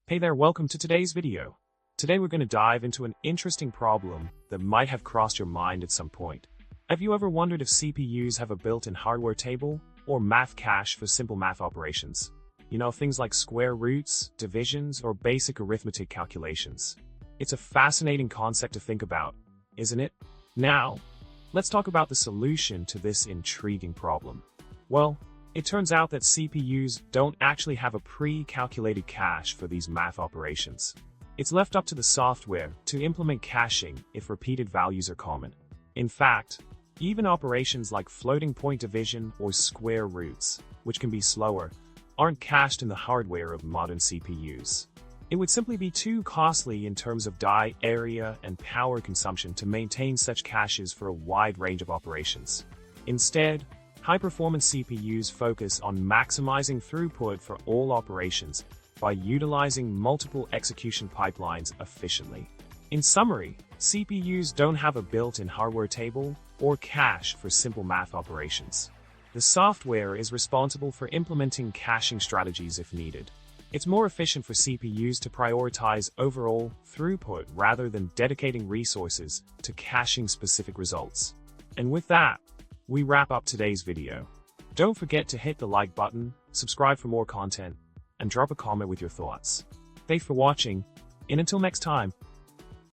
Hey there, welcome to today's video. Today we're going to dive into an interesting problem that might have crossed your mind at some point. Have you ever wondered if CPUs have a built-in hardware table or math cache for simple math operations? You know, things like square roots, divisions, or basic arithmetic calculations. It's a fascinating concept to think about, isn't it? Now, let's talk about the solution to this intriguing problem. Well, it turns out that CPUs don't actually have a pre-calculated cache for these math operations. It's left up to the software to implement caching if repeated values are common. In fact, even operations like floating point division or square roots, which can be slower, aren't cached in the hardware of modern CPUs. It would simply be too costly in terms of die area and power consumption to maintain such caches for a wide range of operations. Instead, high-performance CPUs focus on maximizing throughput for all operations by utilizing multiple execution pipelines efficiently. In summary, CPUs don't have a built-in hardware table or cache for simple math operations. The software is responsible for implementing caching strategies if needed. It's more efficient for CPUs to prioritize overall throughput rather than dedicating resources to caching specific results. And with that, we wrap up today's video. Don't forget to hit the like button, subscribe for more content, and drop a comment with your thoughts. Thanks for watching, and until next time.